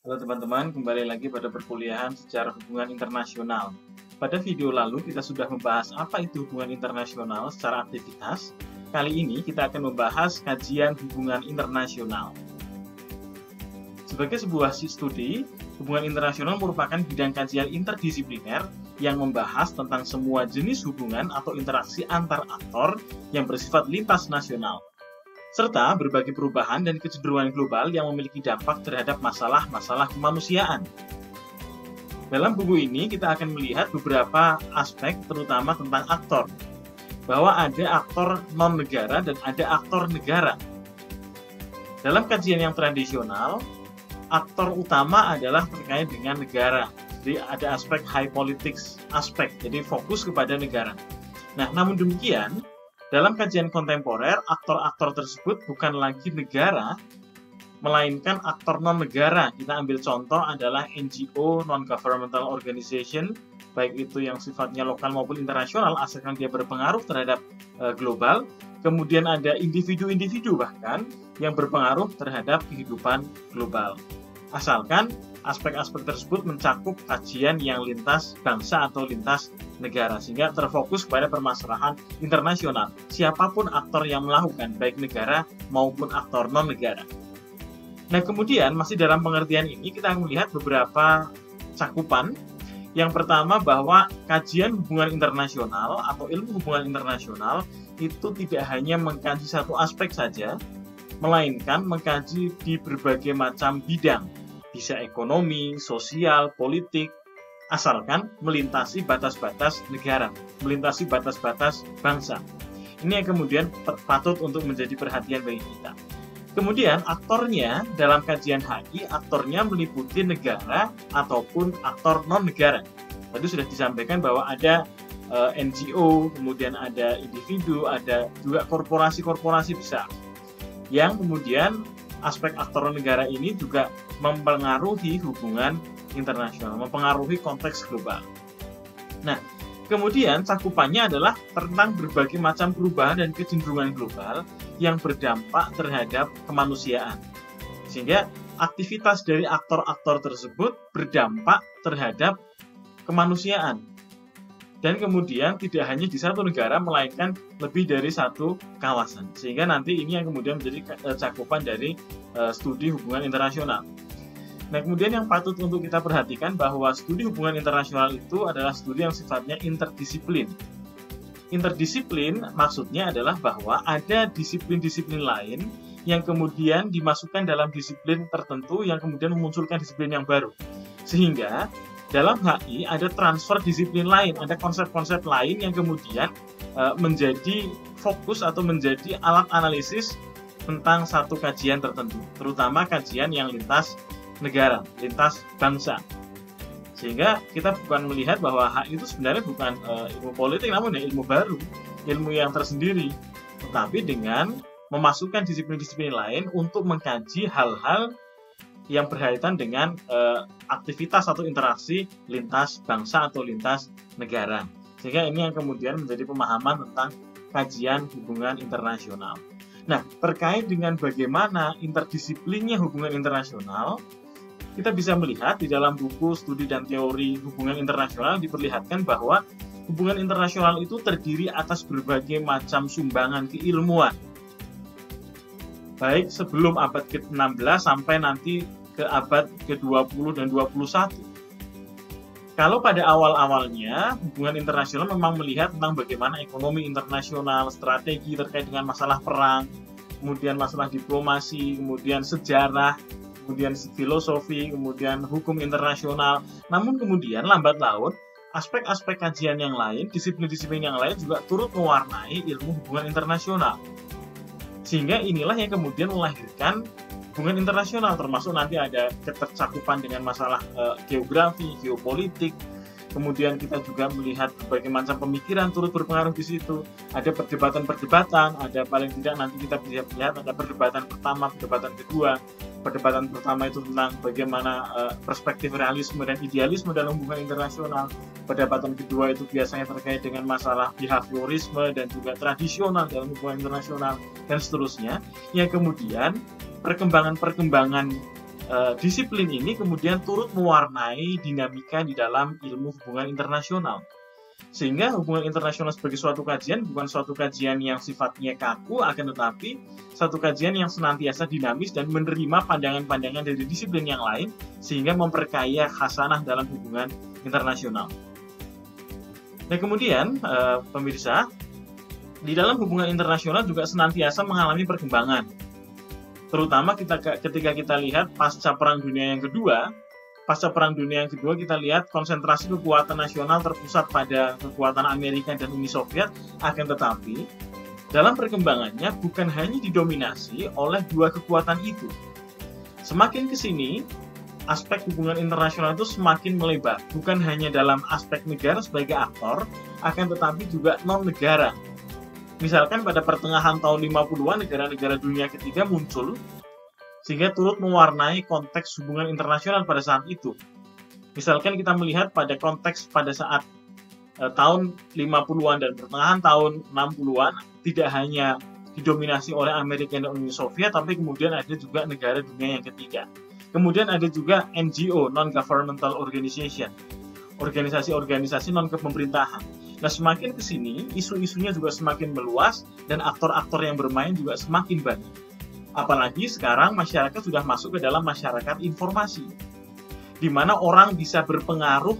Halo teman-teman, kembali lagi pada perkuliahan secara hubungan internasional. Pada video lalu kita sudah membahas apa itu hubungan internasional secara aktivitas. Kali ini kita akan membahas kajian hubungan internasional. Sebagai sebuah studi, hubungan internasional merupakan bidang kajian interdisipliner yang membahas tentang semua jenis hubungan atau interaksi antar aktor yang bersifat lintas nasional, serta berbagai perubahan dan kecenderungan global yang memiliki dampak terhadap masalah-masalah kemanusiaan. Dalam buku ini kita akan melihat beberapa aspek terutama tentang aktor, bahwa ada aktor non-negara dan ada aktor negara. Dalam kajian yang tradisional, aktor utama adalah terkait dengan negara. Jadi ada aspek high politics aspek, jadi fokus kepada negara. Nah, namun demikian, dalam kajian kontemporer, aktor-aktor tersebut bukan lagi negara, melainkan aktor non-negara. Kita ambil contoh adalah NGO, non-governmental organization, baik itu yang sifatnya lokal maupun internasional, asalkan dia berpengaruh terhadap global. Kemudian ada individu-individu bahkan yang berpengaruh terhadap kehidupan global. Asalkan aspek-aspek tersebut mencakup kajian yang lintas bangsa atau lintas negara, sehingga terfokus pada permasalahan internasional, siapapun aktor yang melakukan, baik negara maupun aktor non-negara. Nah, kemudian masih dalam pengertian ini kita melihat beberapa cakupan. Yang pertama, bahwa kajian hubungan internasional atau ilmu hubungan internasional itu tidak hanya mengkaji satu aspek saja, melainkan mengkaji di berbagai macam bidang, bisa ekonomi, sosial, politik, asalkan melintasi batas-batas negara, melintasi batas-batas bangsa. Ini yang kemudian patut untuk menjadi perhatian bagi kita. Kemudian aktornya dalam kajian HI, aktornya meliputi negara ataupun aktor non-negara. Tadi sudah disampaikan bahwa ada NGO, kemudian ada individu, ada juga korporasi-korporasi besar. Yang kemudian aspek aktor negara ini juga mempengaruhi hubungan internasional, mempengaruhi konteks global. Nah, kemudian cakupannya adalah tentang berbagai macam perubahan dan kecenderungan global yang berdampak terhadap kemanusiaan. Sehingga aktivitas dari aktor-aktor tersebut berdampak terhadap kemanusiaan. Dan kemudian tidak hanya di satu negara, melainkan lebih dari satu kawasan. Sehingga nanti ini yang kemudian menjadi cakupan dari studi hubungan internasional. Nah, kemudian yang patut untuk kita perhatikan bahwa studi hubungan internasional itu adalah studi yang sifatnya interdisiplin. Interdisiplin maksudnya adalah bahwa ada disiplin-disiplin lain yang kemudian dimasukkan dalam disiplin tertentu yang kemudian memunculkan disiplin yang baru. Sehingga dalam HI ada transfer disiplin lain, ada konsep-konsep lain yang kemudian menjadi fokus atau menjadi alat analisis tentang satu kajian tertentu, terutama kajian yang lintas negara, lintas bangsa. Sehingga kita bukan melihat bahwa HI itu sebenarnya bukan ilmu politik, namun ilmu baru, ilmu yang tersendiri, tetapi dengan memasukkan disiplin-disiplin lain untuk mengkaji hal-hal yang berkaitan dengan aktivitas atau interaksi lintas bangsa atau lintas negara. Sehingga ini yang kemudian menjadi pemahaman tentang kajian hubungan internasional. Nah, terkait dengan bagaimana interdisiplinnya hubungan internasional, kita bisa melihat di dalam buku Studi dan Teori Hubungan Internasional diperlihatkan bahwa hubungan internasional itu terdiri atas berbagai macam sumbangan keilmuan, baik sebelum abad ke-16 sampai nanti ke abad ke-20 dan 21. Kalau pada awal-awalnya, hubungan internasional memang melihat tentang bagaimana ekonomi internasional, strategi terkait dengan masalah perang, kemudian masalah diplomasi, kemudian sejarah, kemudian filosofi, kemudian hukum internasional. Namun kemudian lambat laun, aspek-aspek kajian yang lain, disiplin-disiplin yang lain juga turut mewarnai ilmu hubungan internasional. Sehingga inilah yang kemudian melahirkan hubungan internasional, termasuk nanti ada ketercakupan dengan masalah geografi, geopolitik. Kemudian kita juga melihat berbagai macam pemikiran turut berpengaruh di situ. Ada perdebatan-perdebatan, ada paling tidak nanti kita bisa lihat ada perdebatan pertama, perdebatan kedua. Perdebatan pertama itu tentang bagaimana perspektif realisme dan idealisme dalam hubungan internasional. Perdebatan kedua itu biasanya terkait dengan masalah behaviorisme dan juga tradisional dalam hubungan internasional dan seterusnya. Yang kemudian perkembangan-perkembangan disiplin ini kemudian turut mewarnai dinamika di dalam ilmu hubungan internasional. Sehingga hubungan internasional sebagai suatu kajian bukan suatu kajian yang sifatnya kaku, akan tetapi satu kajian yang senantiasa dinamis dan menerima pandangan-pandangan dari disiplin yang lain, sehingga memperkaya khasanah dalam hubungan internasional. Nah kemudian, pemirsa, di dalam hubungan internasional juga senantiasa mengalami perkembangan. Terutama ketika kita lihat pasca Perang Dunia yang Kedua, kita lihat konsentrasi kekuatan nasional terpusat pada kekuatan Amerika dan Uni Soviet, akan tetapi dalam perkembangannya bukan hanya didominasi oleh dua kekuatan itu. Semakin ke sini, aspek hubungan internasional itu semakin melebar, bukan hanya dalam aspek negara sebagai aktor, akan tetapi juga non-negara. Misalkan pada pertengahan tahun 50-an negara-negara dunia ketiga muncul, sehingga turut mewarnai konteks hubungan internasional pada saat itu. Misalkan kita melihat pada konteks pada saat tahun 50-an dan pertengahan tahun 60-an, tidak hanya didominasi oleh Amerika dan Uni Soviet, tapi kemudian ada juga negara dunia yang ketiga. Kemudian ada juga NGO, Non-Governmental Organization, organisasi-organisasi non-kepemerintahan. Nah, semakin ke sini, isu-isunya juga semakin meluas dan aktor-aktor yang bermain juga semakin banyak. Apalagi sekarang masyarakat sudah masuk ke dalam masyarakat informasi, di mana orang bisa berpengaruh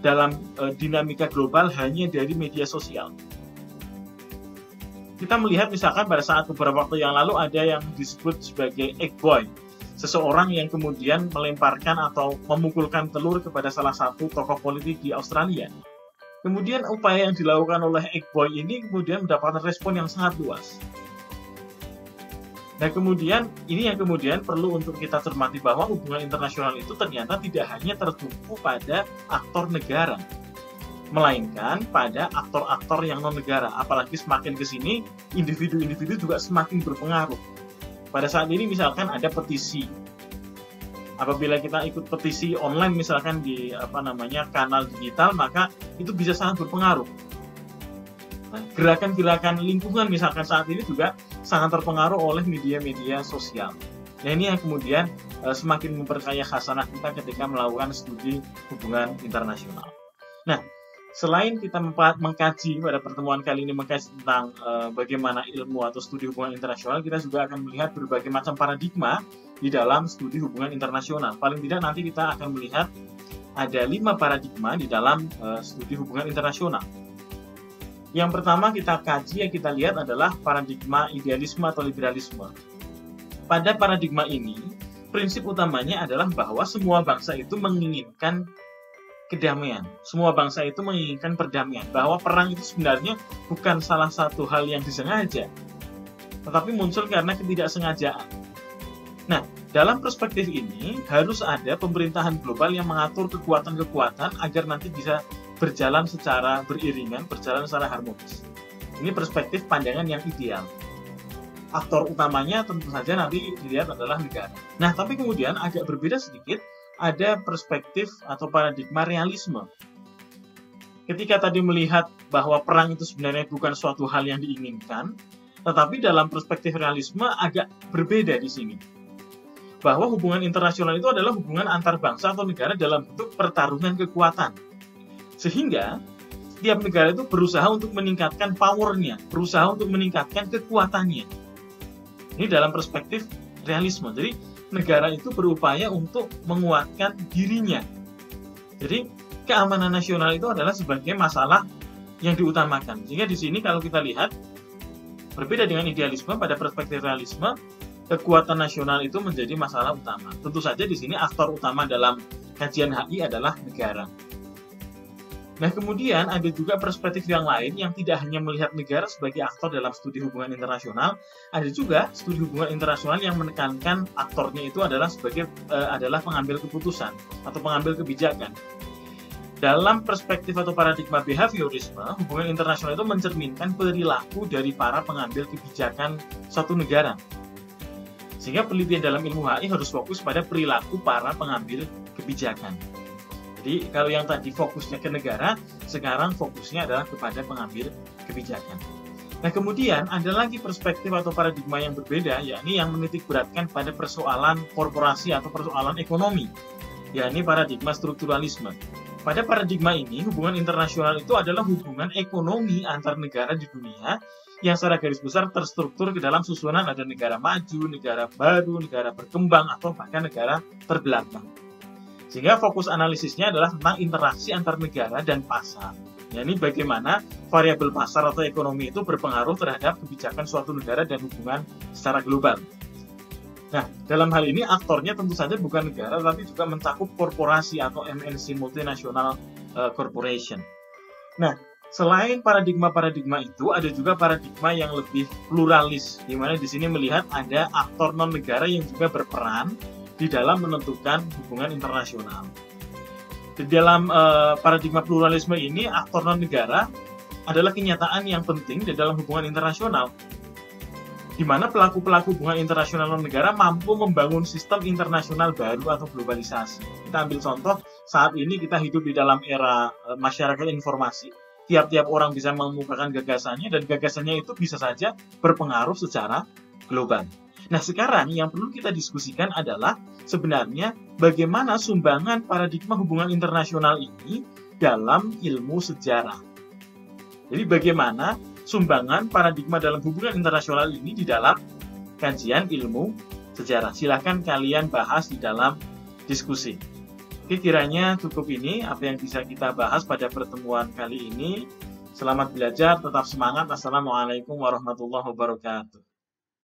dalam dinamika global hanya dari media sosial. Kita melihat misalkan pada saat beberapa waktu yang lalu ada yang disebut sebagai egg boy, seseorang yang kemudian melemparkan atau memukulkan telur kepada salah satu tokoh politik di Australia. Kemudian upaya yang dilakukan oleh egg boy ini kemudian mendapatkan respon yang sangat luas. Nah kemudian ini yang kemudian perlu untuk kita cermati bahwa hubungan internasional itu ternyata tidak hanya tertumpu pada aktor negara, melainkan pada aktor-aktor yang non-negara. Apalagi semakin ke sini, individu-individu juga semakin berpengaruh. Pada saat ini misalkan ada petisi. Apabila kita ikut petisi online misalkan di kanal digital, maka itu bisa sangat berpengaruh. Nah, gerakan-gerakan lingkungan misalkan saat ini juga sangat terpengaruh oleh media-media sosial. Nah ini yang kemudian semakin memperkaya khasanah kita ketika melakukan studi hubungan internasional. Nah, selain kita mengkaji pada pertemuan kali ini mengkaji tentang bagaimana ilmu atau studi hubungan internasional, kita juga akan melihat berbagai macam paradigma di dalam studi hubungan internasional. Paling tidak nanti kita akan melihat ada 5 paradigma di dalam studi hubungan internasional. Yang pertama kita kaji, yang kita lihat adalah paradigma idealisme atau liberalisme. Pada paradigma ini, prinsip utamanya adalah bahwa semua bangsa itu menginginkan kedamaian. Semua bangsa itu menginginkan perdamaian. Bahwa perang itu sebenarnya bukan salah satu hal yang disengaja, tetapi muncul karena ketidaksengajaan. Nah, dalam perspektif ini harus ada pemerintahan global yang mengatur kekuatan-kekuatan agar nanti bisa berjalan secara beriringan, berjalan secara harmonis. Ini perspektif pandangan yang ideal. Aktor utamanya tentu saja nanti dilihat adalah negara. Nah, tapi kemudian agak berbeda sedikit, ada perspektif atau paradigma realisme. Ketika tadi melihat bahwa perang itu sebenarnya bukan suatu hal yang diinginkan, tetapi dalam perspektif realisme agak berbeda di sini. Bahwa hubungan internasional itu adalah hubungan antar bangsa atau negara dalam bentuk pertarungan kekuatan. Sehingga setiap negara itu berusaha untuk meningkatkan powernya, berusaha untuk meningkatkan kekuatannya. Ini dalam perspektif realisme. Jadi negara itu berupaya untuk menguatkan dirinya. Jadi keamanan nasional itu adalah sebagai masalah yang diutamakan. Sehingga di sini kalau kita lihat berbeda dengan idealisme, pada perspektif realisme kekuatan nasional itu menjadi masalah utama. Tentu saja di sini aktor utama dalam kajian HI adalah negara. Nah, kemudian ada juga perspektif yang lain yang tidak hanya melihat negara sebagai aktor dalam studi hubungan internasional, ada juga studi hubungan internasional yang menekankan aktornya itu adalah adalah pengambil keputusan atau pengambil kebijakan. Dalam perspektif atau paradigma behaviorisme, hubungan internasional itu mencerminkan perilaku dari para pengambil kebijakan suatu negara. Sehingga penelitian dalam ilmu HI harus fokus pada perilaku para pengambil kebijakan. Jadi kalau yang tadi fokusnya ke negara, sekarang fokusnya adalah kepada pengambil kebijakan. Nah, kemudian ada lagi perspektif atau paradigma yang berbeda, yakni yang menitik beratkan pada persoalan korporasi atau persoalan ekonomi, yakni paradigma strukturalisme. Pada paradigma ini, hubungan internasional itu adalah hubungan ekonomi antar negara di dunia yang secara garis besar terstruktur ke dalam susunan ada negara maju, negara baru, negara berkembang, atau bahkan negara terbelakang. Sehingga fokus analisisnya adalah tentang interaksi antar negara dan pasar. Yakni bagaimana variabel pasar atau ekonomi itu berpengaruh terhadap kebijakan suatu negara dan hubungan secara global. Nah, dalam hal ini aktornya tentu saja bukan negara, tapi juga mencakup korporasi atau MNC, multinational corporation. Nah, selain paradigma-paradigma itu, ada juga paradigma yang lebih pluralis, di mana di sini melihat ada aktor non-negara yang juga berperan di dalam menentukan hubungan internasional. Di dalam paradigma pluralisme ini, aktor non-negara adalah kenyataan yang penting di dalam hubungan internasional, di mana pelaku-pelaku hubungan internasional non-negara mampu membangun sistem internasional baru atau globalisasi. Kita ambil contoh, saat ini kita hidup di dalam era masyarakat informasi. Tiap-tiap orang bisa mengemukakan gagasannya, dan gagasannya itu bisa saja berpengaruh secara global. Nah, sekarang yang perlu kita diskusikan adalah sebenarnya bagaimana sumbangan paradigma hubungan internasional ini dalam ilmu sejarah. Jadi bagaimana sumbangan paradigma dalam hubungan internasional ini di dalam kajian ilmu sejarah. Silahkan kalian bahas di dalam diskusi. Oke, kiranya cukup ini apa yang bisa kita bahas pada pertemuan kali ini. Selamat belajar, tetap semangat. Assalamualaikum warahmatullahi wabarakatuh.